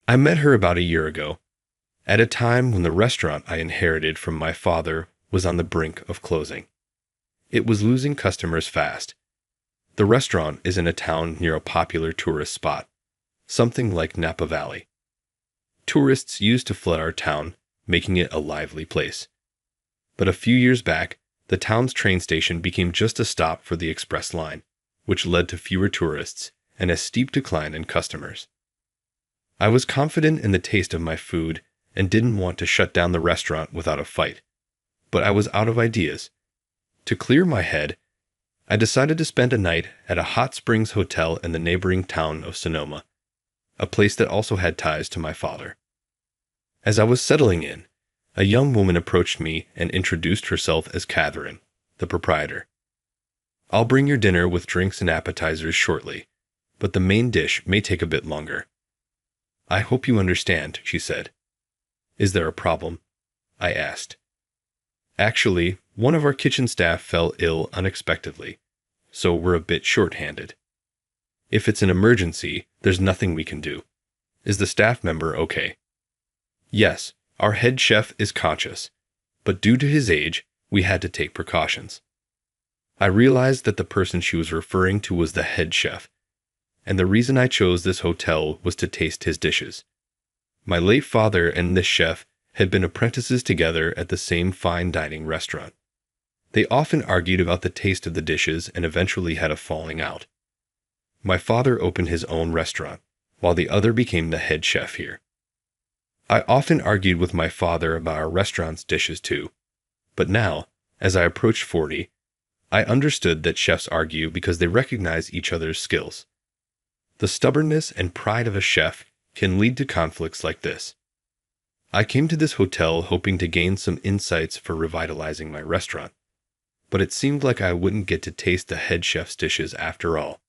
I met her about a year ago, at a time when the restaurant I inherited from my father was on the brink of closing. It was losing customers fast. The restaurant is in a town near a popular tourist spot, something like Napa Valley. Tourists used to flood our town, making it a lively place. But a few years back, the town's train station became just a stop for the express line, which led to fewer tourists and a steep decline in customers. I was confident in the taste of my food and didn't want to shut down the restaurant without a fight. But I was out of ideas. To clear my head, I decided to spend a night at a hot springs hotel in the neighboring town of Sonoma, a place that also had ties to my father. As I was settling in, a young woman approached me and introduced herself as Catherine, the proprietor. "I'll bring your dinner with drinks and appetizers shortly, but the main dish may take a bit longer." "I hope you understand," she said. "Is there a problem?" I asked. "Actually, one of our kitchen staff fell ill unexpectedly, so we're a bit short-handed. If it's an emergency, there's nothing we can do. Is the staff member okay?" "Yes, our head chef is conscious, but due to his age, we had to take precautions." I realized that the person she was referring to was the head chef, and the reason I chose this hotel was to taste his dishes. My late father and this chef had been apprentices together at the same fine dining restaurant. They often argued about the taste of the dishes and eventually had a falling out. My father opened his own restaurant, while the other became the head chef here. I often argued with my father about our restaurant's dishes too, but now, as I approached 40, I understood that chefs argue because they recognize each other's skills. The stubbornness and pride of a chef can lead to conflicts like this. I came to this hotel hoping to gain some insights for revitalizing my restaurant, but it seemed like I wouldn't get to taste the head chef's dishes after all.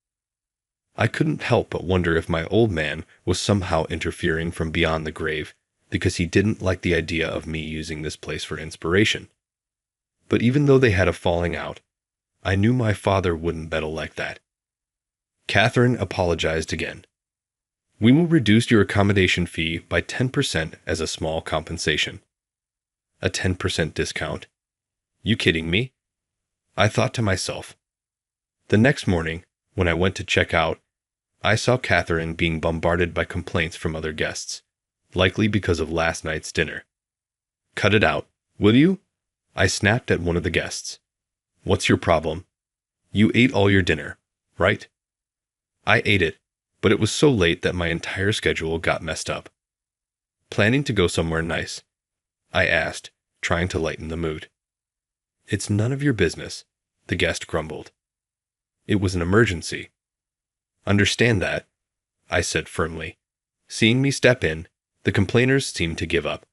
I couldn't help but wonder if my old man was somehow interfering from beyond the grave because he didn't like the idea of me using this place for inspiration. But even though they had a falling out, I knew my father wouldn't meddle like that. Catherine apologized again. "We will reduce your accommodation fee by 10% as a small compensation." A 10% discount? You kidding me? I thought to myself. The next morning, when I went to check out, I saw Catherine being bombarded by complaints from other guests, likely because of last night's dinner. "Cut it out, will you?" I snapped at one of the guests. "What's your problem? You ate all your dinner, right?" I ate it, but it was so late that my entire schedule got messed up. "Planning to go somewhere nice?" I asked, trying to lighten the mood. "It's none of your business," the guest grumbled. "It was an emergency." "Understand that," I said firmly. Seeing me step in, the complainers seemed to give up.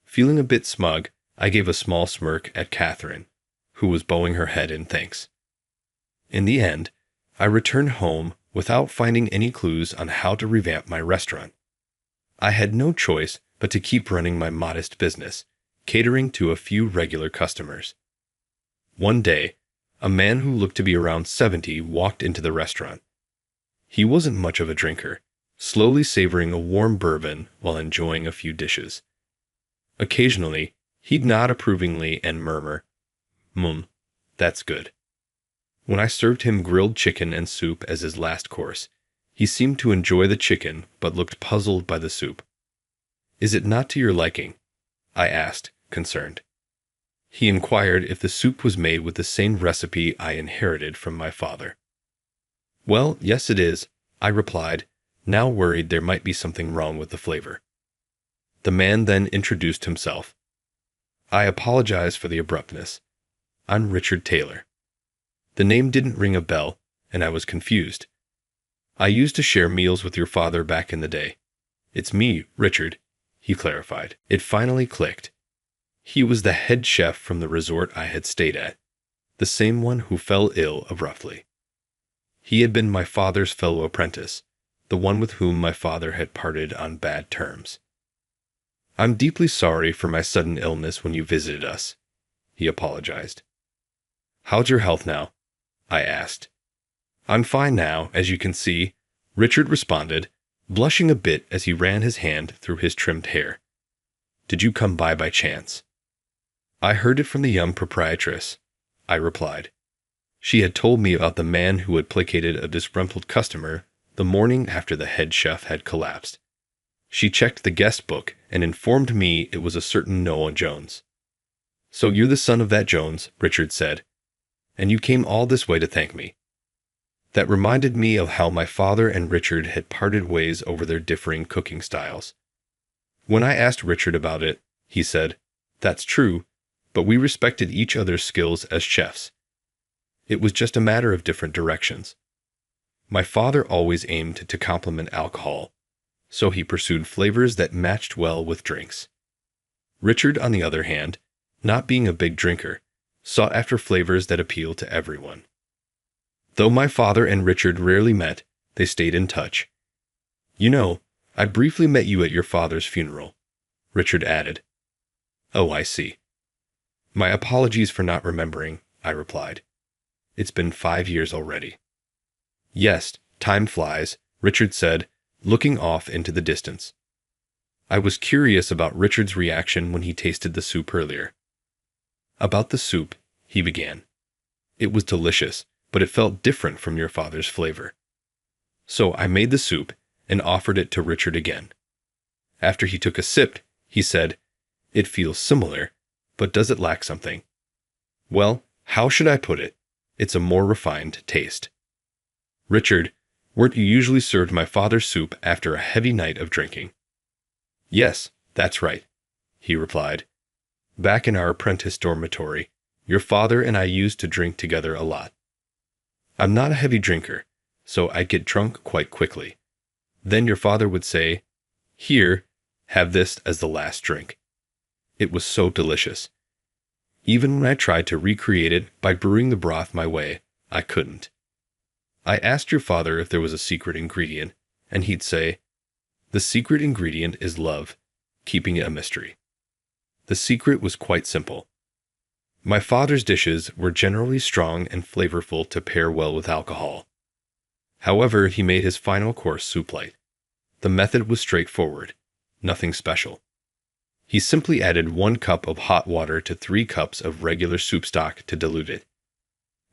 Feeling a bit smug, I gave a small smirk at Catherine, who was bowing her head in thanks. In the end, I returned home without finding any clues on how to revamp my restaurant. I had no choice but to keep running my modest business, catering to a few regular customers. One day, a man who looked to be around 70 walked into the restaurant. He wasn't much of a drinker, slowly savoring a warm bourbon while enjoying a few dishes. Occasionally, he'd nod approvingly and murmur, that's good." When I served him grilled chicken and soup as his last course, he seemed to enjoy the chicken but looked puzzled by the soup. "Is it not to your liking?" I asked, concerned. He inquired if the soup was made with the same recipe I inherited from my father. "Well, yes it is," I replied, now worried there might be something wrong with the flavor. The man then introduced himself. I apologized for the abruptness. "I'm Richard Taylor." The name didn't ring a bell, and I was confused. "I used to share meals with your father back in the day. It's me, Richard," he clarified. It finally clicked. He was the head chef from the resort I had stayed at, the same one who fell ill abruptly. He had been my father's fellow apprentice, the one with whom my father had parted on bad terms. "I'm deeply sorry for my sudden illness when you visited us," he apologized. "How's your health now?" I asked. "I'm fine now, as you can see," Richard responded, blushing a bit as he ran his hand through his trimmed hair. "Did you come by chance?" "I heard it from the young proprietress," I replied. She had told me about the man who had placated a disgruntled customer the morning after the head chef had collapsed. She checked the guest book and informed me it was a certain Noah Jones. "So you're the son of that Jones," Richard said, "and you came all this way to thank me." That reminded me of how my father and Richard had parted ways over their differing cooking styles. When I asked Richard about it, he said, "That's true, but we respected each other's skills as chefs. It was just a matter of different directions." My father always aimed to complement alcohol, so he pursued flavors that matched well with drinks. Richard, on the other hand, not being a big drinker, sought after flavors that appeal to everyone. Though my father and Richard rarely met, they stayed in touch. "You know, I briefly met you at your father's funeral," Richard added. "Oh, I see." "My apologies for not remembering," I replied. "It's been 5 years already." "Yes, time flies," Richard said, looking off into the distance. I was curious about Richard's reaction when he tasted the soup earlier. "About the soup," he began. "It was delicious, but it felt different from your father's flavor." So I made the soup and offered it to Richard again. After he took a sip, he said, "It feels similar, but does it lack something?" "Well, how should I put it? It's a more refined taste." "Richard, weren't you usually served my father's soup after a heavy night of drinking?" "Yes, that's right," he replied. "Back in our apprentice dormitory, your father and I used to drink together a lot. I'm not a heavy drinker, so I'd get drunk quite quickly. Then your father would say, 'Here, have this as the last drink.' It was so delicious. Even when I tried to recreate it by brewing the broth my way, I couldn't. I asked your father if there was a secret ingredient, and he'd say, 'The secret ingredient is love, keeping it a mystery.' The secret was quite simple. My father's dishes were generally strong and flavorful to pair well with alcohol. However, he made his final course soup light. The method was straightforward, nothing special. He simply added 1 cup of hot water to 3 cups of regular soup stock to dilute it.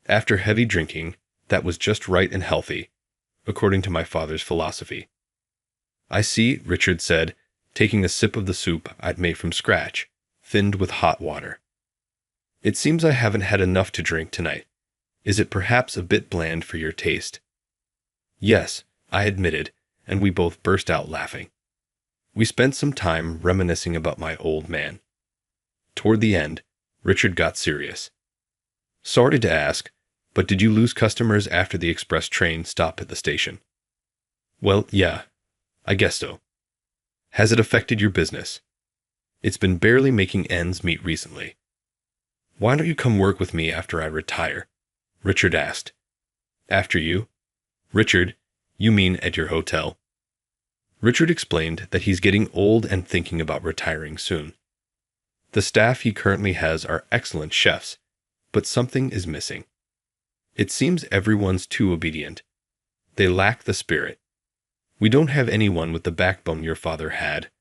After heavy drinking, that was just right and healthy, according to my father's philosophy. "I see," Richard said, taking a sip of the soup I'd made from scratch, thinned with hot water. "It seems I haven't had enough to drink tonight. Is it perhaps a bit bland for your taste?" "Yes," I admitted, and we both burst out laughing. We spent some time reminiscing about my old man. Toward the end, Richard got serious. "Sorry to ask, but did you lose customers after the express train stopped at the station?" "Well, yeah, I guess so." "Has it affected your business?" "It's been barely making ends meet recently." "Why don't you come work with me after I retire?" Richard asked. "After you?" "Richard, you mean at your hotel." Richard explained that he's getting old and thinking about retiring soon. The staff he currently has are excellent chefs, but something is missing. It seems everyone's too obedient. They lack the spirit. We don't have anyone with the backbone your father had.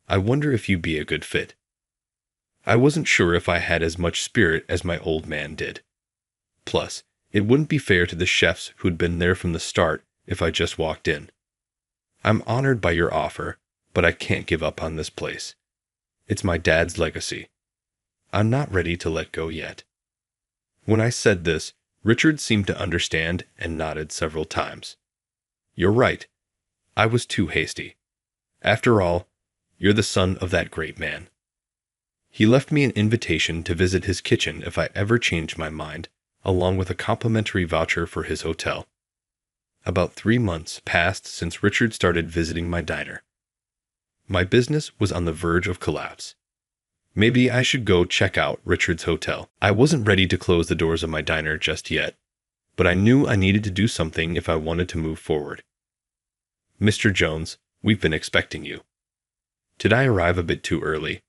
I wonder if you'd be a good fit. I wasn't sure if I had as much spirit as my old man did. Plus, it wouldn't be fair to the chefs who'd been there from the start if I just walked in. I'm honored by your offer, but I can't give up on this place. It's my dad's legacy. I'm not ready to let go yet." When I said this, Richard seemed to understand and nodded several times. "You're right. I was too hasty. After all, you're the son of that great man." He left me an invitation to visit his kitchen if I ever changed my mind, along with a complimentary voucher for his hotel. About 3 months passed since Richard started visiting my diner. My business was on the verge of collapse. Maybe I should go check out Richard's hotel. I wasn't ready to close the doors of my diner just yet, but I knew I needed to do something if I wanted to move forward. "Mr. Jones, we've been expecting you." "Did I arrive a bit too early?"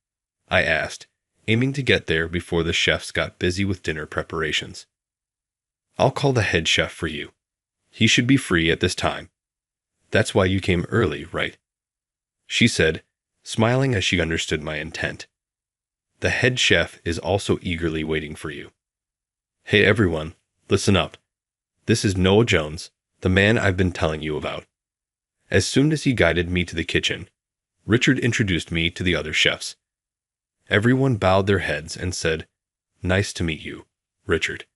I asked, aiming to get there before the chefs got busy with dinner preparations. "I'll call the head chef for you. He should be free at this time." That's why you came early, right? She said, smiling as she understood my intent. The head chef is also eagerly waiting for you. Hey everyone, listen up. This is Noah Jones, the man I've been telling you about. As soon as he guided me to the kitchen, Richard introduced me to the other chefs. Everyone bowed their heads and said, "Nice to meet you, Richard."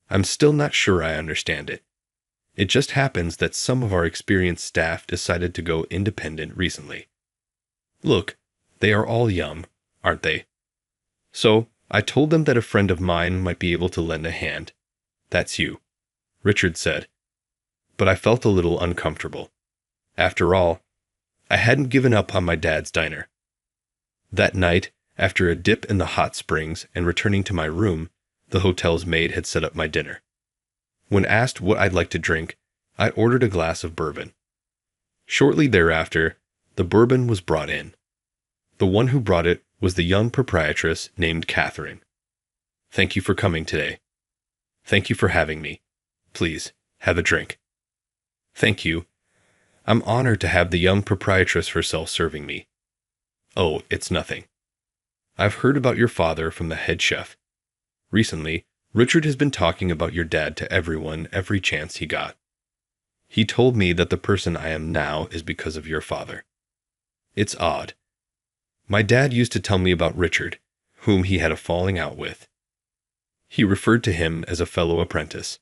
I'm still not sure I understand it. It just happens that some of our experienced staff decided to go independent recently. Look, they are all young, aren't they? So, I told them that a friend of mine might be able to lend a hand. That's you, Richard said. But I felt a little uncomfortable. After all, I hadn't given up on my dad's diner. That night, after a dip in the hot springs and returning to my room, the hotel's maid had set up my dinner. When asked what I'd like to drink, I ordered a glass of bourbon. Shortly thereafter, the bourbon was brought in. The one who brought it was the young proprietress named Catherine. Thank you for coming today. Thank you for having me. Please, have a drink. Thank you. I'm honored to have the young proprietress herself serving me. Oh, it's nothing. I've heard about your father from the head chef. Recently, Richard has been talking about your dad to everyone every chance he got. He told me that the person I am now is because of your father. It's odd. My dad used to tell me about Richard, whom he had a falling out with. He referred to him as a fellow apprentice.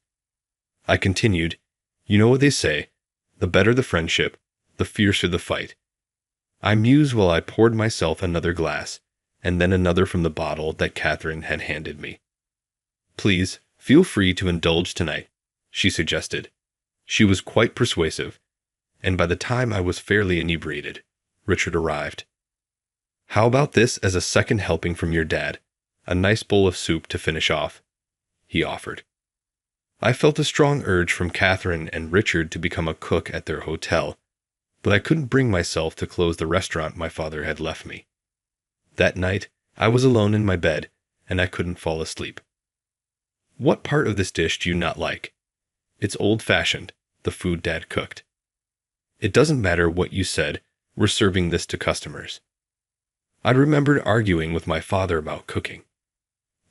I continued, you know what they say, the better the friendship, the fiercer the fight. I mused while I poured myself another glass, and then another from the bottle that Catherine had handed me. Please, feel free to indulge tonight, she suggested. She was quite persuasive, and by the time I was fairly inebriated, Richard arrived. How about this as a second helping from your dad? A nice bowl of soup to finish off, he offered. I felt a strong urge from Catherine and Richard to become a cook at their hotel, but I couldn't bring myself to close the restaurant my father had left me. That night, I was alone in my bed, and I couldn't fall asleep. What part of this dish do you not like? It's old-fashioned, the food Dad cooked. It doesn't matter what you said, we're serving this to customers. I'd remembered arguing with my father about cooking.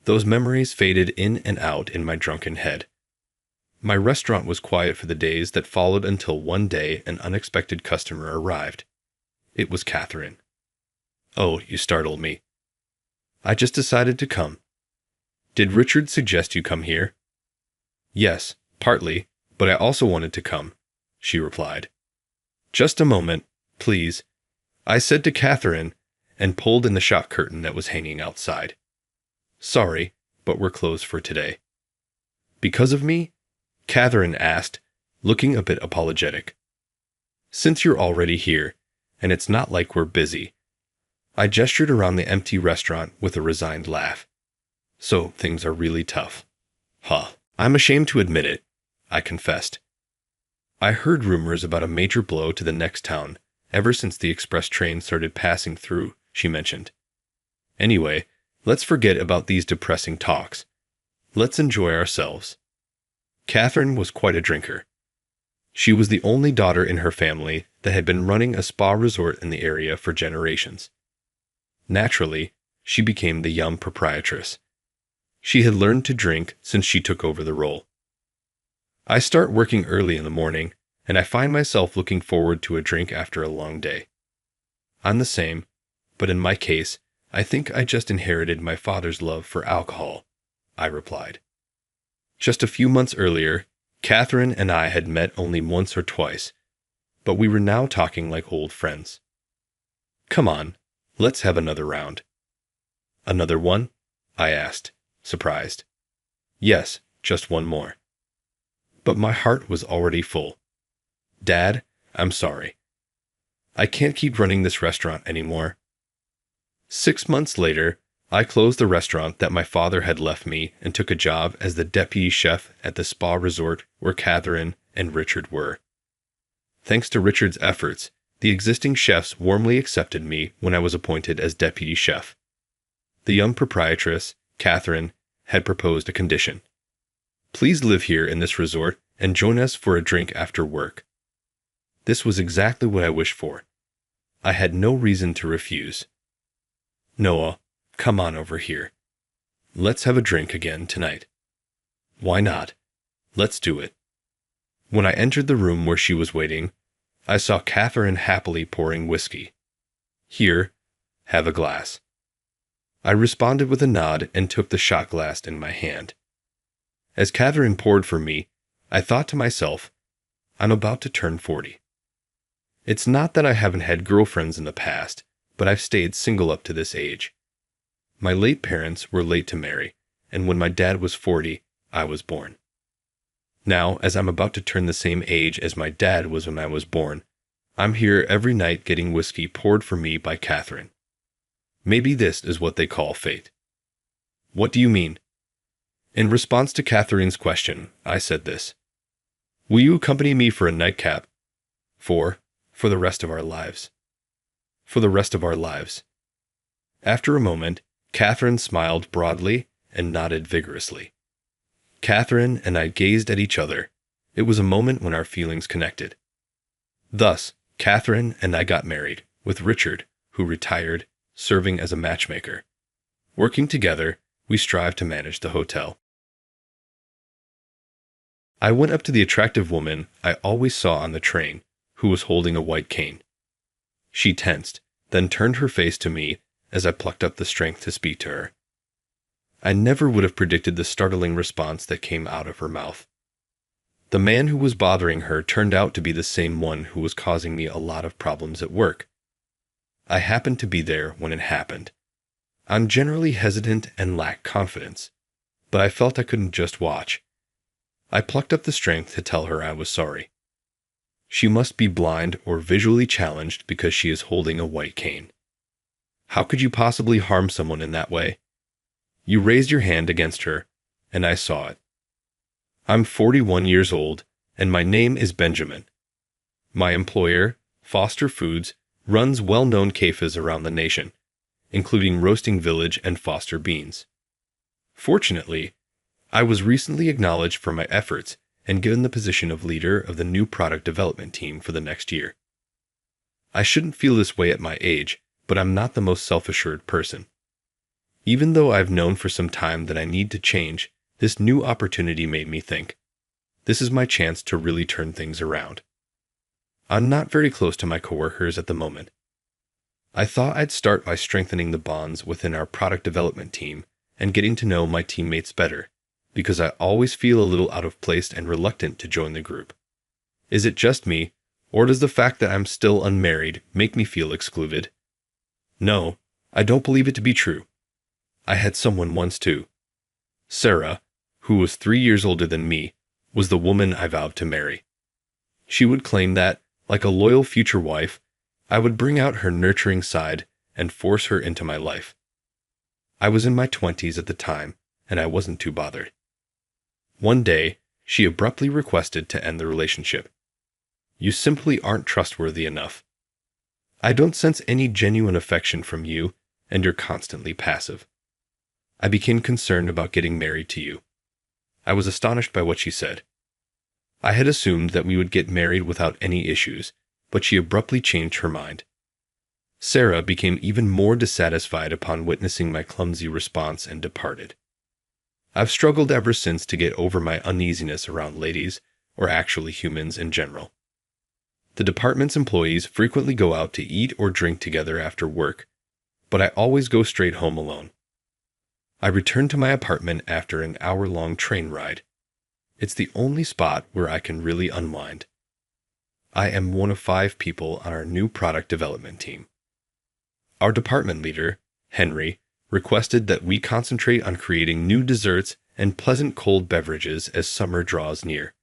Those memories faded in and out in my drunken head. My restaurant was quiet for the days that followed until one day an unexpected customer arrived. It was Catherine. Oh, you startled me. I just decided to come. Did Richard suggest you come here? Yes, partly, but I also wanted to come, she replied. Just a moment, please, I said to Catherine, and pulled in the shop curtain that was hanging outside. Sorry, but we're closed for today. Because of me? Catherine asked, looking a bit apologetic. Since you're already here, and it's not like we're busy. I gestured around the empty restaurant with a resigned laugh. So things are really tough. Huh. I'm ashamed to admit it, I confessed. I heard rumors about a major blow to the next town ever since the express train started passing through, she mentioned. Anyway, let's forget about these depressing talks. Let's enjoy ourselves. Catherine was quite a drinker. She was the only daughter in her family that had been running a spa resort in the area for generations. Naturally, she became the young proprietress. She had learned to drink since she took over the role. I start working early in the morning, and I find myself looking forward to a drink after a long day. I'm the same, but in my case, I think I just inherited my father's love for alcohol, I replied. Just a few months earlier, Catherine and I had met only once or twice, but we were now talking like old friends. Come on, let's have another round. Another one? I asked, surprised. Yes, just one more. But my heart was already full. Dad, I'm sorry. I can't keep running this restaurant anymore. 6 months later, I closed the restaurant that my father had left me and took a job as the deputy chef at the spa resort where Catherine and Richard were. Thanks to Richard's efforts, the existing chefs warmly accepted me when I was appointed as deputy chef. The young proprietress, Catherine, had proposed a condition. Please live here in this resort and join us for a drink after work. This was exactly what I wished for. I had no reason to refuse. Noah, come on over here. Let's have a drink again tonight. Why not? Let's do it. When I entered the room where she was waiting, I saw Catherine happily pouring whiskey. Here, have a glass. I responded with a nod and took the shot glass in my hand. As Catherine poured for me, I thought to myself, I'm about to turn 40. It's not that I haven't had girlfriends in the past, but I've stayed single up to this age. My late parents were late to marry, and when my dad was 40, I was born. Now, as I'm about to turn the same age as my dad was when I was born, I'm here every night getting whiskey poured for me by Catherine. Maybe this is what they call fate. What do you mean? In response to Catherine's question, I said this. Will you accompany me for a nightcap? For the rest of our lives. For the rest of our lives. After a moment, Catherine smiled broadly and nodded vigorously. Catherine and I gazed at each other. It was a moment when our feelings connected. Thus, Catherine and I got married, with Richard, who retired, serving as a matchmaker. Working together, we strive to manage the hotel. I went up to the attractive woman I always saw on the train, who was holding a white cane. She tensed, then turned her face to me as I plucked up the strength to speak to her. I never would have predicted the startling response that came out of her mouth. The man who was bothering her turned out to be the same one who was causing me a lot of problems at work. I happened to be there when it happened. I'm generally hesitant and lack confidence, but I felt I couldn't just watch. I plucked up the strength to tell her I was sorry. She must be blind or visually challenged because she is holding a white cane. How could you possibly harm someone in that way? You raised your hand against her, and I saw it. I'm 41 years old, and my name is Benjamin. My employer, Foster Foods, runs well-known cafes around the nation, including Roasting Village and Foster Beans. Fortunately, I was recently acknowledged for my efforts and given the position of leader of the new product development team for the next year. I shouldn't feel this way at my age, but I'm not the most self-assured person. Even though I've known for some time that I need to change, this new opportunity made me think, this is my chance to really turn things around. I'm not very close to my coworkers at the moment. I thought I'd start by strengthening the bonds within our product development team and getting to know my teammates better, because I always feel a little out of place and reluctant to join the group. Is it just me, or does the fact that I'm still unmarried make me feel excluded? No, I don't believe it to be true. I had someone once too. Sarah, who was 3 years older than me, was the woman I vowed to marry. She would claim that, like a loyal future wife, I would bring out her nurturing side and force her into my life. I was in my 20s at the time, and I wasn't too bothered. One day, she abruptly requested to end the relationship. You simply aren't trustworthy enough. I don't sense any genuine affection from you, and you're constantly passive. I became concerned about getting married to you. I was astonished by what she said. I had assumed that we would get married without any issues, but she abruptly changed her mind. Sarah became even more dissatisfied upon witnessing my clumsy response and departed. I've struggled ever since to get over my uneasiness around ladies, or actually humans in general. The department's employees frequently go out to eat or drink together after work, but I always go straight home alone. I return to my apartment after an hour-long train ride. It's the only spot where I can really unwind. I am one of 5 people on our new product development team. Our department leader, Henry, requested that we concentrate on creating new desserts and pleasant cold beverages as summer draws near.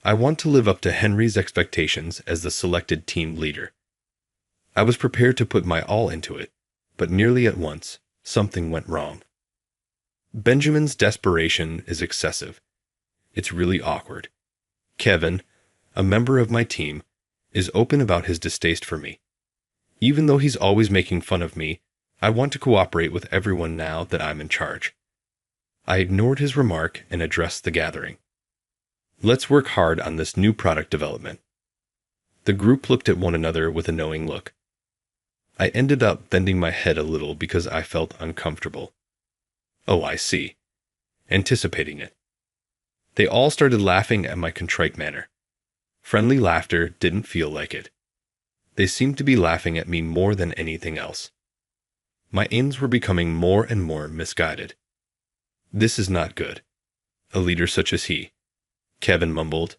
I want to live up to Henry's expectations as the selected team leader. I was prepared to put my all into it, but nearly at once, something went wrong. Benjamin's desperation is excessive. It's really awkward. Kevin, a member of my team, is open about his distaste for me. Even though he's always making fun of me, I want to cooperate with everyone now that I'm in charge. I ignored his remark and addressed the gathering. Let's work hard on this new product development. The group looked at one another with a knowing look. I ended up bending my head a little because I felt uncomfortable. Oh, I see. Anticipating it. They all started laughing at my contrite manner. Friendly laughter didn't feel like it. They seemed to be laughing at me more than anything else. My ins were becoming more and more misguided. This is not good. A leader such as he. Kevin mumbled,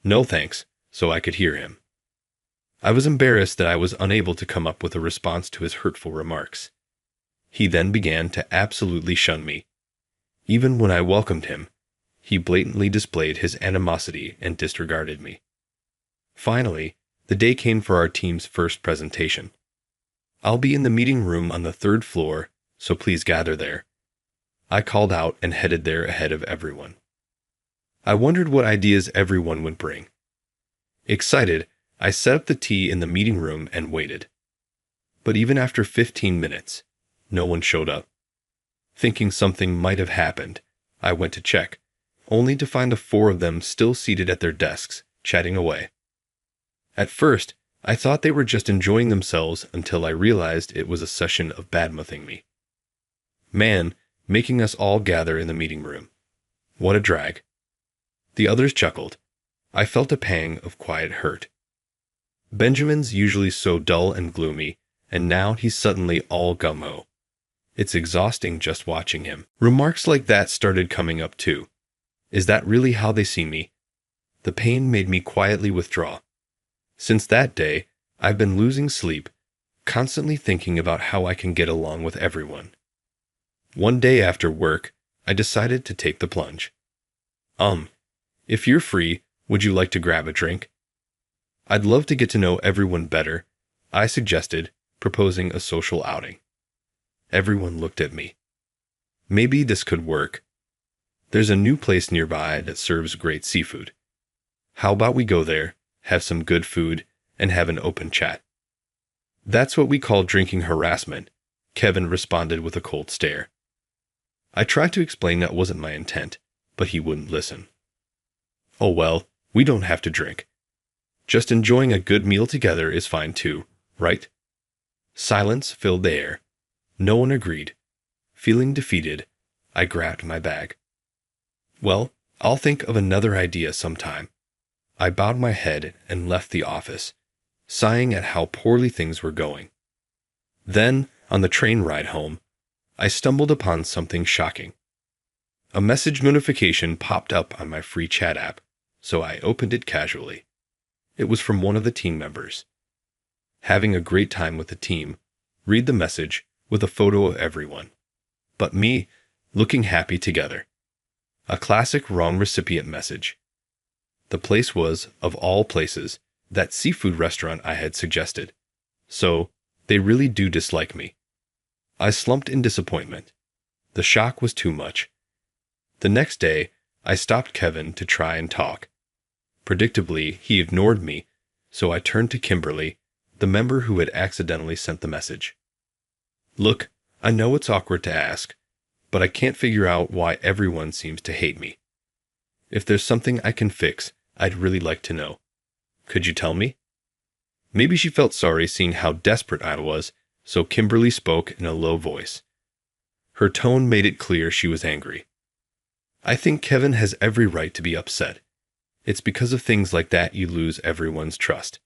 "No thanks," so I could hear him. I was embarrassed that I was unable to come up with a response to his hurtful remarks. He then began to absolutely shun me. Even when I welcomed him, he blatantly displayed his animosity and disregarded me. Finally, the day came for our team's first presentation. "I'll be in the meeting room on the 3rd floor, so please gather there." I called out and headed there ahead of everyone. I wondered what ideas everyone would bring. Excited, I set up the tea in the meeting room and waited. But even after 15 minutes, no one showed up. Thinking something might have happened, I went to check, only to find the 4 of them still seated at their desks, chatting away. At first, I thought they were just enjoying themselves until I realized it was a session of badmouthing me. Man, making us all gather in the meeting room. What a drag. The others chuckled. I felt a pang of quiet hurt. Benjamin's usually so dull and gloomy, and now he's suddenly all gung-ho. It's exhausting just watching him. Remarks like that started coming up too. Is that really how they see me? The pain made me quietly withdraw. Since that day, I've been losing sleep, constantly thinking about how I can get along with everyone. One day after work, I decided to take the plunge. If you're free, would you like to grab a drink? I'd love to get to know everyone better, I suggested, proposing a social outing. Everyone looked at me. Maybe this could work. There's a new place nearby that serves great seafood. How about we go there, have some good food, and have an open chat? That's what we call drinking harassment, Kevin responded with a cold stare. I tried to explain that wasn't my intent, but he wouldn't listen. Oh well, we don't have to drink. Just enjoying a good meal together is fine too, right? Silence filled the air. No one agreed. Feeling defeated, I grabbed my bag. Well, I'll think of another idea sometime. I bowed my head and left the office, sighing at how poorly things were going. Then, on the train ride home, I stumbled upon something shocking. A message notification popped up on my free chat app, so I opened it casually. It was from one of the team members. Having a great time with the team, read the message with a photo of everyone. But me, looking happy together. A classic wrong recipient message. The place was, of all places, that seafood restaurant I had suggested. So, they really do dislike me. I slumped in disappointment. The shock was too much. The next day, I stopped Kevin to try and talk. Predictably, he ignored me, so I turned to Kimberly, the member who had accidentally sent the message. Look, I know it's awkward to ask, but I can't figure out why everyone seems to hate me. If there's something I can fix, I'd really like to know. Could you tell me? Maybe she felt sorry seeing how desperate I was, so Kimberly spoke in a low voice. Her tone made it clear she was angry. I think Kevin has every right to be upset. It's because of things like that you lose everyone's trust.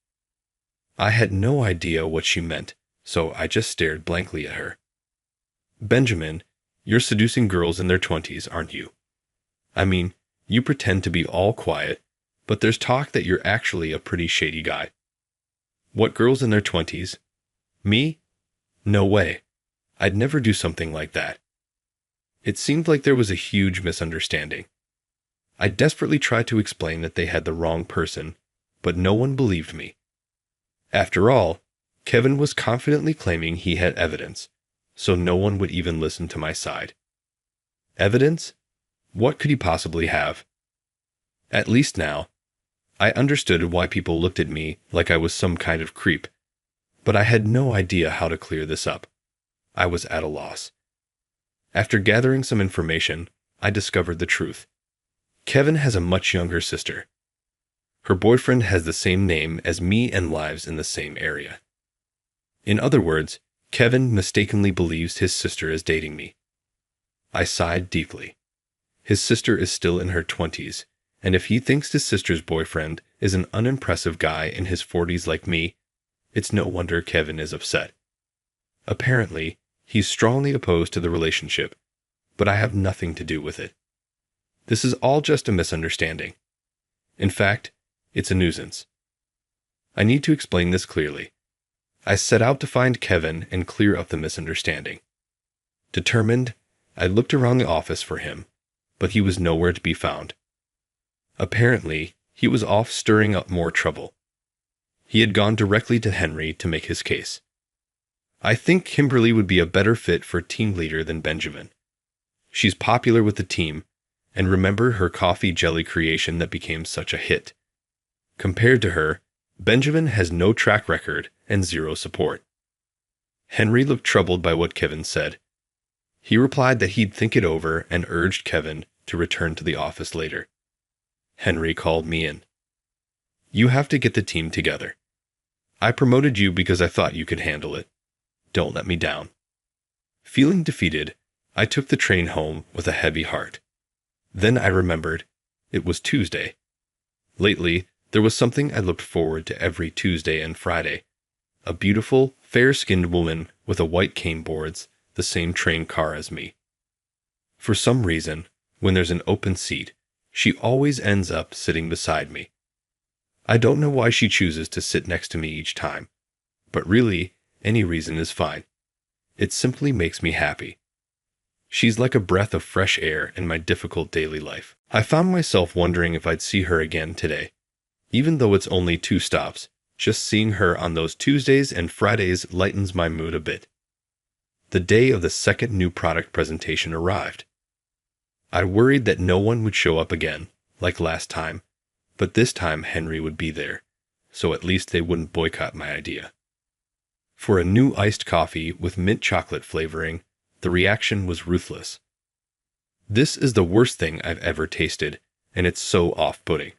I had no idea what she meant, so I just stared blankly at her. Benjamin, you're seducing girls in their 20s, aren't you? I mean, you pretend to be all quiet, but there's talk that you're actually a pretty shady guy. What girls in their 20s? Me? No way. I'd never do something like that. It seemed like there was a huge misunderstanding. I desperately tried to explain that they had the wrong person, but no one believed me. After all, Kevin was confidently claiming he had evidence, so no one would even listen to my side. Evidence? What could he possibly have? At least now, I understood why people looked at me like I was some kind of creep, but I had no idea how to clear this up. I was at a loss. After gathering some information, I discovered the truth. Kevin has a much younger sister. Her boyfriend has the same name as me and lives in the same area. In other words, Kevin mistakenly believes his sister is dating me. I sighed deeply. His sister is still in her 20s, and if he thinks his sister's boyfriend is an unimpressive guy in his 40s like me, it's no wonder Kevin is upset. Apparently, he's strongly opposed to the relationship, but I have nothing to do with it. This is all just a misunderstanding. In fact, it's a nuisance. I need to explain this clearly. I set out to find Kevin and clear up the misunderstanding. Determined, I looked around the office for him, but he was nowhere to be found. Apparently, he was off stirring up more trouble. He had gone directly to Henry to make his case. I think Kimberly would be a better fit for team leader than Benjamin. She's popular with the team, and remember her coffee jelly creation that became such a hit. Compared to her, Benjamin has no track record and zero support. Henry looked troubled by what Kevin said. He replied that he'd think it over and urged Kevin to return to the office later. Henry called me in. You have to get the team together. I promoted you because I thought you could handle it. Don't let me down. Feeling defeated, I took the train home with a heavy heart. Then I remembered it was Tuesday. Lately, there was something I looked forward to every Tuesday and Friday. A beautiful, fair-skinned woman with a white cane boards the same train car as me. For some reason, when there's an open seat, she always ends up sitting beside me. I don't know why she chooses to sit next to me each time, but really, any reason is fine. It simply makes me happy. She's like a breath of fresh air in my difficult daily life. I found myself wondering if I'd see her again today. Even though it's only 2 stops, just seeing her on those Tuesdays and Fridays lightens my mood a bit. The day of the second new product presentation arrived. I worried that no one would show up again, like last time, but this time Henry would be there, so at least they wouldn't boycott my idea. For a new iced coffee with mint chocolate flavoring, the reaction was ruthless. This is the worst thing I've ever tasted, and it's so off-putting.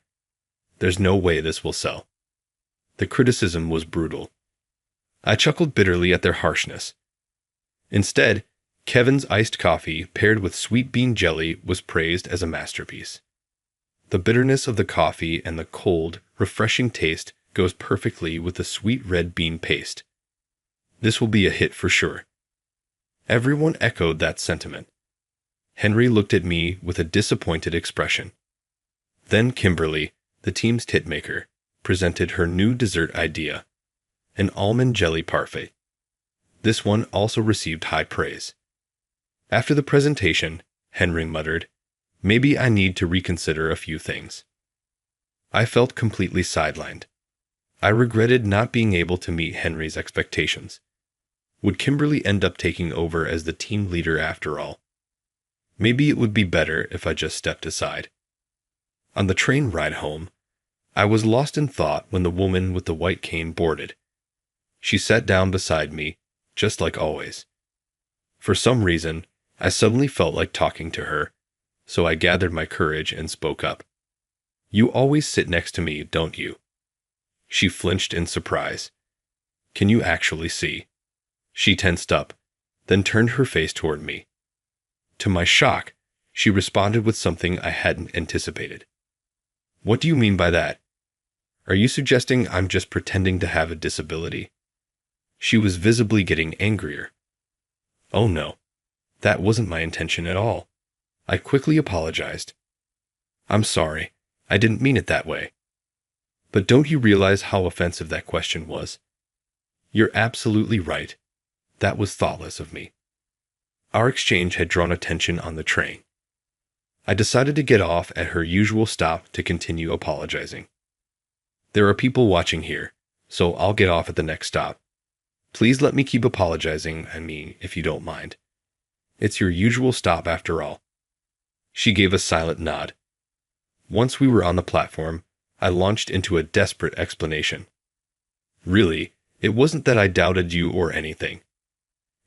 There's no way this will sell. The criticism was brutal. I chuckled bitterly at their harshness. Instead, Kevin's iced coffee paired with sweet bean jelly was praised as a masterpiece. The bitterness of the coffee and the cold, refreshing taste goes perfectly with the sweet red bean paste. This will be a hit for sure. Everyone echoed that sentiment. Henry looked at me with a disappointed expression. Then Kimberly, the team's hitmaker, presented her new dessert idea, an almond jelly parfait. This one also received high praise. After the presentation, Henry muttered, "Maybe I need to reconsider a few things." I felt completely sidelined. I regretted not being able to meet Henry's expectations. Would Kimberly end up taking over as the team leader after all? Maybe it would be better if I just stepped aside. On the train ride home, I was lost in thought when the woman with the white cane boarded. She sat down beside me, just like always. For some reason, I suddenly felt like talking to her, so I gathered my courage and spoke up. "You always sit next to me, don't you?" She flinched in surprise. "Can you actually see?" She tensed up, then turned her face toward me. To my shock, she responded with something I hadn't anticipated. "What do you mean by that? Are you suggesting I'm just pretending to have a disability?" She was visibly getting angrier. "Oh no, that wasn't my intention at all." I quickly apologized. "I'm sorry, I didn't mean it that way." "But don't you realize how offensive that question was?" "You're absolutely right. That was thoughtless of me." Our exchange had drawn attention on the train. I decided to get off at her usual stop to continue apologizing. "There are people watching here, so I'll get off at the next stop. Please let me keep apologizing, if you don't mind. It's your usual stop after all." She gave a silent nod. Once we were on the platform, I launched into a desperate explanation. "Really, it wasn't that I doubted you or anything.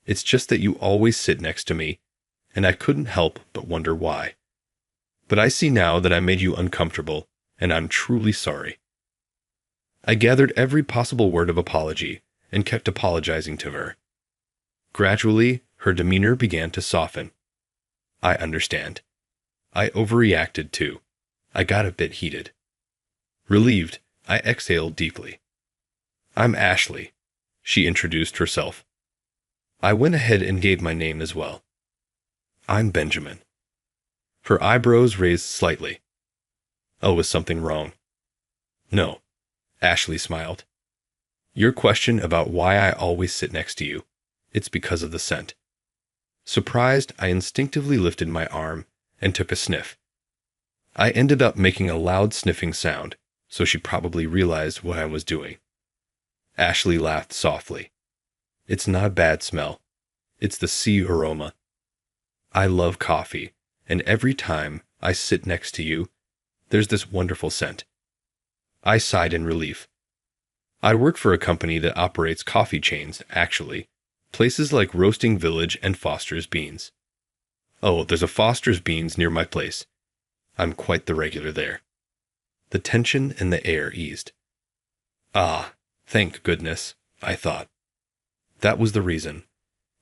It's just that you always sit next to me, and I couldn't help but wonder why. But I see now that I made you uncomfortable, and I'm truly sorry. I gathered every possible word of apology and kept apologizing to her. Gradually, her demeanor began to soften. I understand. I overreacted too. I got a bit heated. Relieved, I exhaled deeply. I'm Ashley, she introduced herself. I went ahead and gave my name as well. I'm Benjamin. Her eyebrows raised slightly. Oh, is something wrong? No, Ashley smiled. Your question about why I always sit next to you, it's because of the scent. Surprised, I instinctively lifted my arm and took a sniff. I ended up making a loud sniffing sound, so she probably realized what I was doing. Ashley laughed softly. It's not a bad smell. It's the sea aroma. I love coffee, and every time I sit next to you, there's this wonderful scent. I sighed in relief. I work for a company that operates coffee chains, actually. Places like Roasting Village and Foster's Beans. Oh, there's a Foster's Beans near my place. I'm quite the regular there. The tension in the air eased. Ah, thank goodness, I thought. That was the reason,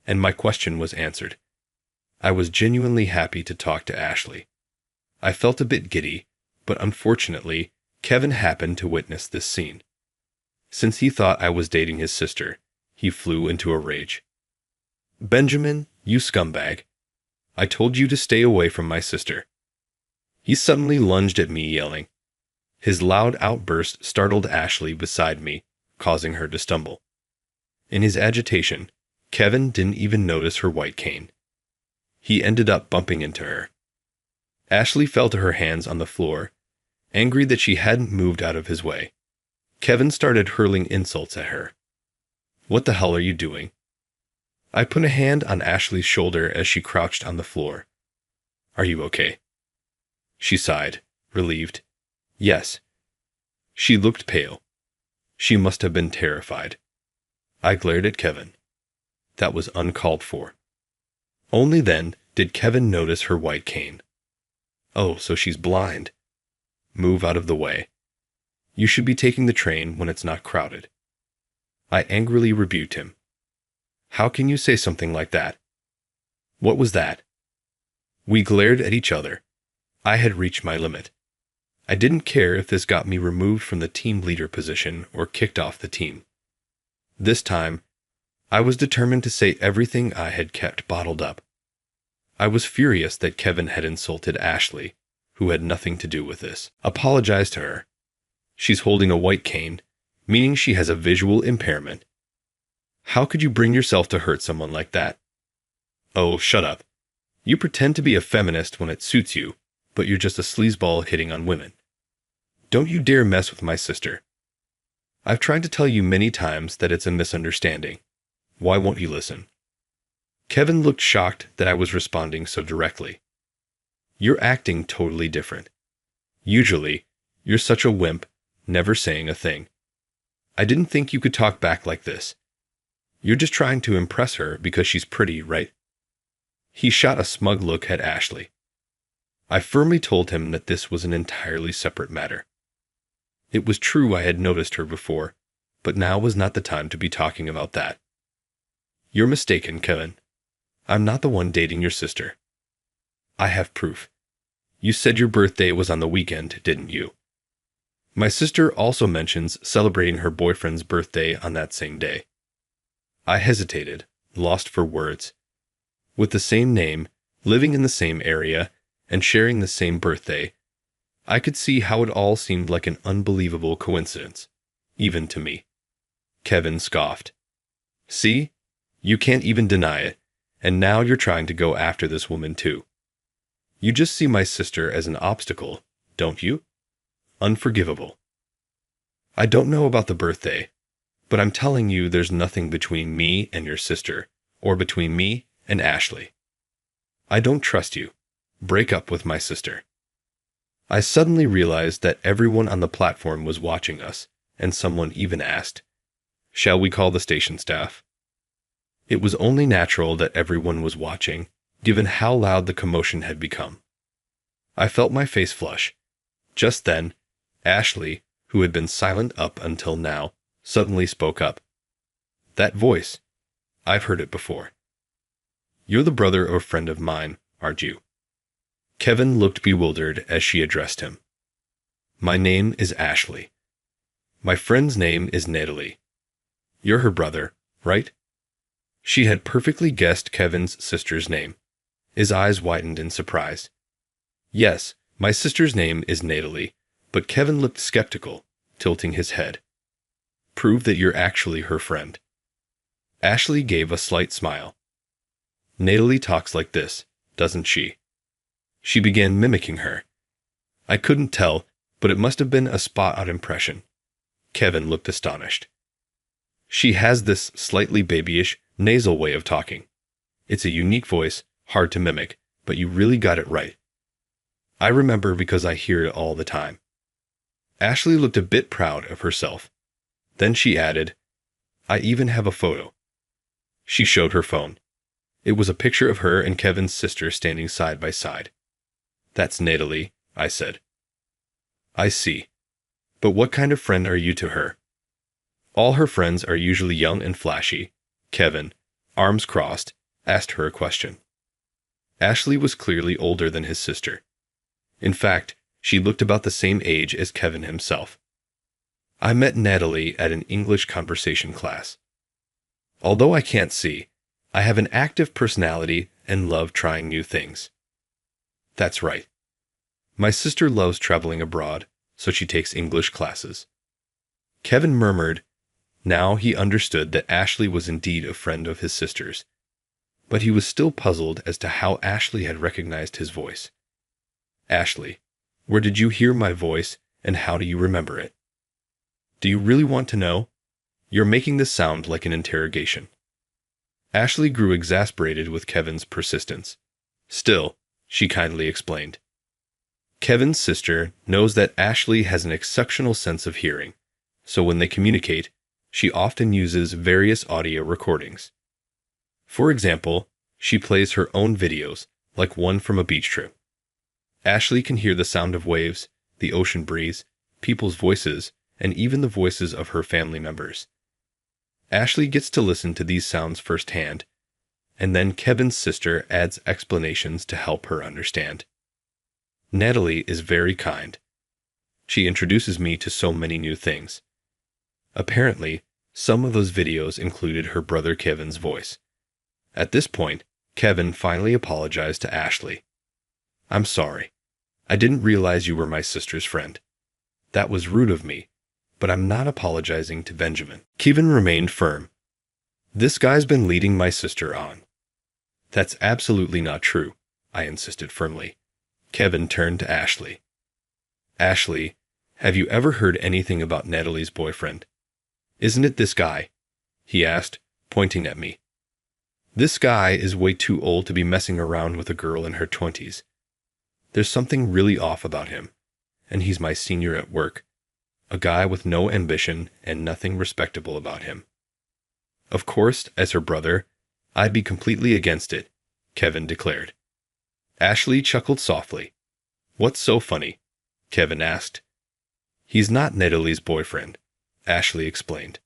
and my question was answered. I was genuinely happy to talk to Ashley. I felt a bit giddy, but unfortunately, Kevin happened to witness this scene. Since he thought I was dating his sister, he flew into a rage. Benjamin, you scumbag. I told you to stay away from my sister. He suddenly lunged at me, yelling. His loud outburst startled Ashley beside me, causing her to stumble. In his agitation, Kevin didn't even notice her white cane. He ended up bumping into her. Ashley fell to her hands on the floor, angry that she hadn't moved out of his way. Kevin started hurling insults at her. What the hell are you doing? I put a hand on Ashley's shoulder as she crouched on the floor. Are you okay? She sighed, relieved. Yes. She looked pale. She must have been terrified. I glared at Kevin. That was uncalled for. Only then did Kevin notice her white cane. Oh, so she's blind. Move out of the way. You should be taking the train when it's not crowded. I angrily rebuked him. How can you say something like that? What was that? We glared at each other. I had reached my limit. I didn't care if this got me removed from the team leader position or kicked off the team. This time, I was determined to say everything I had kept bottled up. I was furious that Kevin had insulted Ashley, who had nothing to do with this. Apologized to her. She's holding a white cane, meaning she has a visual impairment. How could you bring yourself to hurt someone like that? Oh, shut up. You pretend to be a feminist when it suits you, but you're just a sleazeball hitting on women. Don't you dare mess with my sister. I've tried to tell you many times that it's a misunderstanding. Why won't you listen? Kevin looked shocked that I was responding so directly. You're acting totally different. Usually, you're such a wimp, never saying a thing. I didn't think you could talk back like this. You're just trying to impress her because she's pretty, right? He shot a smug look at Ashley. I firmly told him that this was an entirely separate matter. It was true I had noticed her before, but now was not the time to be talking about that. You're mistaken, Kevin. I'm not the one dating your sister. I have proof. You said your birthday was on the weekend, didn't you? My sister also mentions celebrating her boyfriend's birthday on that same day. I hesitated, lost for words. With the same name, living in the same area, and sharing the same birthday, I could see how it all seemed like an unbelievable coincidence, even to me. Kevin scoffed. See? You can't even deny it, and now you're trying to go after this woman too. You just see my sister as an obstacle, don't you? Unforgivable. I don't know about the birthday, but I'm telling you there's nothing between me and your sister, or between me and Ashley. I don't trust you. Break up with my sister. I suddenly realized that everyone on the platform was watching us, and someone even asked, "Shall we call the station staff?" It was only natural that everyone was watching, given how loud the commotion had become. I felt my face flush. Just then, Ashley, who had been silent up until now, suddenly spoke up. That voice. I've heard it before. You're the brother or friend of mine, aren't you? Kevin looked bewildered as she addressed him. My name is Ashley. My friend's name is Natalie. You're her brother, right? She had perfectly guessed Kevin's sister's name. His eyes widened in surprise. Yes, my sister's name is Natalie, but Kevin looked skeptical, tilting his head. Prove that you're actually her friend. Ashley gave a slight smile. Natalie talks like this, doesn't she? She began mimicking her. I couldn't tell, but it must have been a spot-on impression. Kevin looked astonished. She has this slightly babyish, nasal way of talking. It's a unique voice, hard to mimic, but you really got it right. I remember because I hear it all the time. Ashley looked a bit proud of herself. Then she added, I even have a photo. She showed her phone. It was a picture of her and Kevin's sister standing side by side. That's Natalie, I said. I see. But what kind of friend are you to her? All her friends are usually young and flashy. Kevin, arms crossed, asked her a question. Ashley was clearly older than his sister. In fact, she looked about the same age as Kevin himself. I met Natalie at an English conversation class. Although I can't see, I have an active personality and love trying new things. That's right. My sister loves traveling abroad, so she takes English classes. Kevin murmured. Now he understood that Ashley was indeed a friend of his sister's. But he was still puzzled as to how Ashley had recognized his voice. Ashley, where did you hear my voice, and how do you remember it? Do you really want to know? You're making this sound like an interrogation. Ashley grew exasperated with Kevin's persistence. Still, she kindly explained. Kevin's sister knows that Ashley has an exceptional sense of hearing, so when they communicate, she often uses various audio recordings. For example, she plays her own videos, like one from a beach trip. Ashley can hear the sound of waves, the ocean breeze, people's voices, and even the voices of her family members. Ashley gets to listen to these sounds firsthand, and then Kevin's sister adds explanations to help her understand. Natalie is very kind. She introduces me to so many new things. Apparently, some of those videos included her brother Kevin's voice. At this point, Kevin finally apologized to Ashley. I'm sorry. I didn't realize you were my sister's friend. That was rude of me, but I'm not apologizing to Benjamin. Kevin remained firm. This guy's been leading my sister on. That's absolutely not true, I insisted firmly. Kevin turned to Ashley. Ashley, have you ever heard anything about Natalie's boyfriend? Isn't it this guy? He asked, pointing at me. This guy is way too old to be messing around with a girl in her 20s. There's something really off about him, and he's my senior at work, a guy with no ambition and nothing respectable about him. Of course, as her brother, I'd be completely against it, Kevin declared. Ashley chuckled softly. What's so funny? Kevin asked. He's not Natalie's boyfriend, Ashley explained.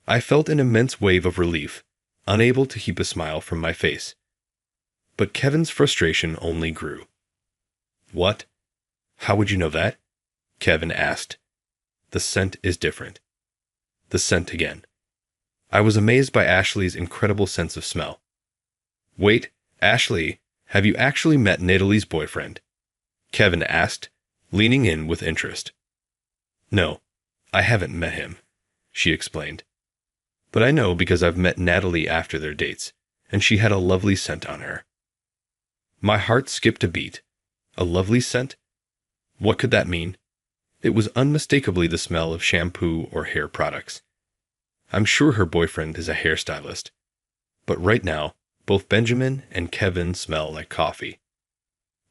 I felt an immense wave of relief, unable to keep a smile from my face. But Kevin's frustration only grew. What? How would you know that? Kevin asked. The scent is different. The scent again. I was amazed by Ashley's incredible sense of smell. Wait, Ashley, have you actually met Natalie's boyfriend? Kevin asked, leaning in with interest. No, I haven't met him, she explained. But I know because I've met Natalie after their dates, and she had a lovely scent on her. My heart skipped a beat. A lovely scent? What could that mean? It was unmistakably the smell of shampoo or hair products. I'm sure her boyfriend is a hairstylist. But right now, both Benjamin and Kevin smell like coffee.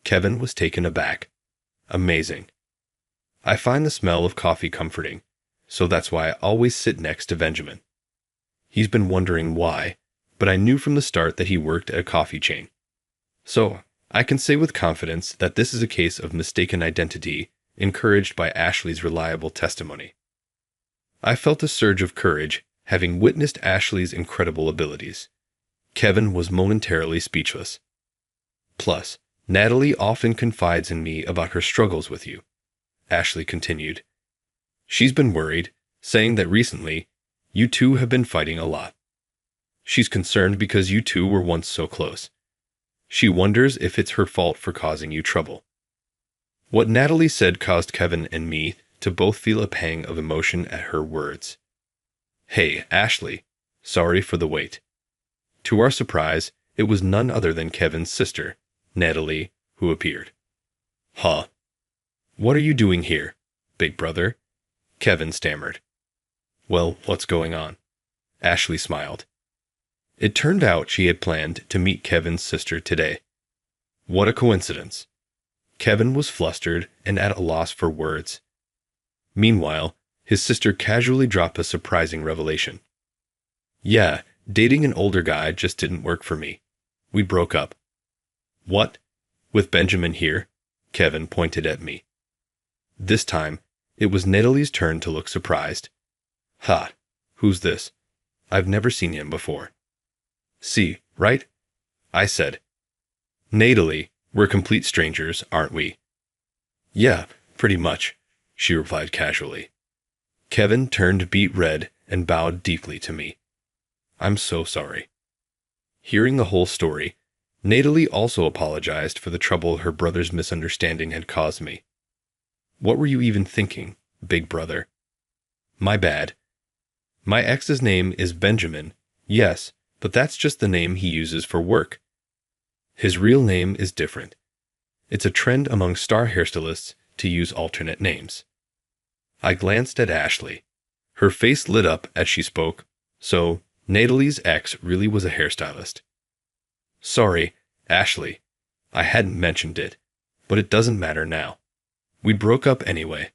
Kevin was taken aback. Amazing. I find the smell of coffee comforting, so that's why I always sit next to Benjamin. He's been wondering why, but I knew from the start that he worked at a coffee chain. So, I can say with confidence that this is a case of mistaken identity encouraged by Ashley's reliable testimony. I felt a surge of courage, having witnessed Ashley's incredible abilities. Kevin was momentarily speechless. Plus, Natalie often confides in me about her struggles with you, Ashley continued. She's been worried, saying that recently, you two have been fighting a lot. She's concerned because you two were once so close. She wonders if it's her fault for causing you trouble. What Natalie said caused Kevin and me to both feel a pang of emotion at her words. Hey, Ashley, sorry for the wait. To our surprise, it was none other than Kevin's sister, Natalie, who appeared. Huh? What are you doing here, big brother? Kevin stammered. Well, what's going on? Ashley smiled. It turned out she had planned to meet Kevin's sister today. What a coincidence. Kevin was flustered and at a loss for words. Meanwhile, his sister casually dropped a surprising revelation. Yeah, dating an older guy just didn't work for me. We broke up. What? With Benjamin here? Kevin pointed at me. This time, it was Natalie's turn to look surprised. Ha, who's this? I've never seen him before. See, right? I said. Natalie, we're complete strangers, aren't we? Yeah, pretty much, she replied casually. Kevin turned beet red and bowed deeply to me. I'm so sorry. Hearing the whole story, Natalie also apologized for the trouble her brother's misunderstanding had caused me. What were you even thinking, big brother? My bad. My ex's name is Benjamin, yes, but that's just the name he uses for work. His real name is different. It's a trend among star hairstylists to use alternate names. I glanced at Ashley. Her face lit up as she spoke, so Natalie's ex really was a hairstylist. Sorry, Ashley. I hadn't mentioned it, but it doesn't matter now. We broke up anyway.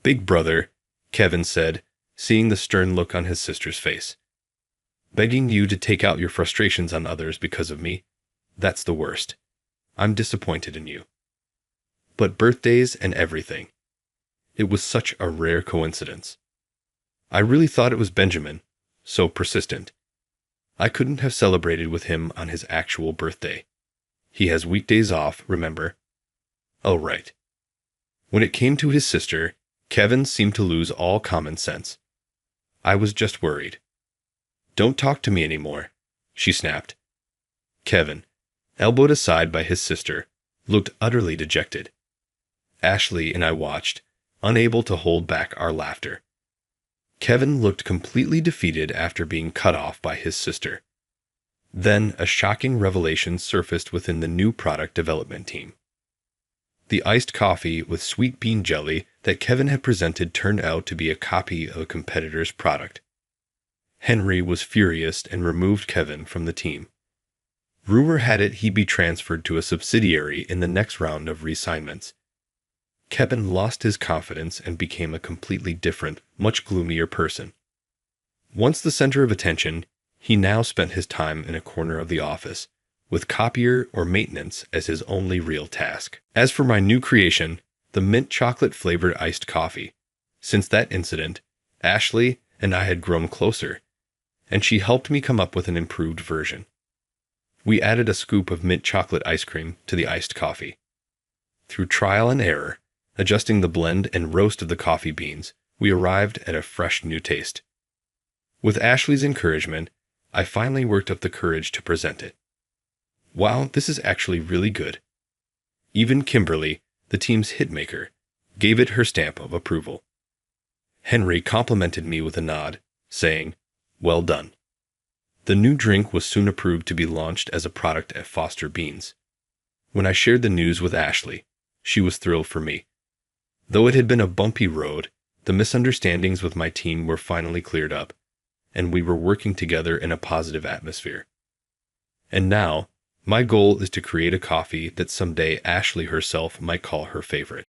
Big brother, Kevin said, seeing the stern look on his sister's face. Begging you to take out your frustrations on others because of me? That's the worst. I'm disappointed in you. But birthdays and everything. It was such a rare coincidence. I really thought it was Benjamin, so persistent. I couldn't have celebrated with him on his actual birthday. He has weekdays off, remember? Oh, right. When it came to his sister, Kevin seemed to lose all common sense. I was just worried. Don't talk to me anymore, she snapped. Kevin, elbowed aside by his sister, looked utterly dejected. Ashley and I watched, unable to hold back our laughter. Kevin looked completely defeated after being cut off by his sister. Then a shocking revelation surfaced within the new product development team. The iced coffee with sweet bean jelly that Kevin had presented turned out to be a copy of a competitor's product. Henry was furious and removed Kevin from the team. Rumor had it he'd be transferred to a subsidiary in the next round of reassignments. Kevin lost his confidence and became a completely different, much gloomier person. Once the center of attention, he now spent his time in a corner of the office, with copier or maintenance as his only real task. As for my new creation, the mint chocolate-flavored iced coffee, since that incident, Ashley and I had grown closer, and she helped me come up with an improved version. We added a scoop of mint chocolate ice cream to the iced coffee. Through trial and error, adjusting the blend and roast of the coffee beans, we arrived at a fresh new taste. With Ashley's encouragement, I finally worked up the courage to present it. Wow, this is actually really good. Even Kimberly, the team's hitmaker, gave it her stamp of approval. Henry complimented me with a nod, saying, "Well done." The new drink was soon approved to be launched as a product at Foster Beans. When I shared the news with Ashley, she was thrilled for me. Though it had been a bumpy road, the misunderstandings with my team were finally cleared up, and we were working together in a positive atmosphere. And now, my goal is to create a coffee that someday Ashley herself might call her favorite.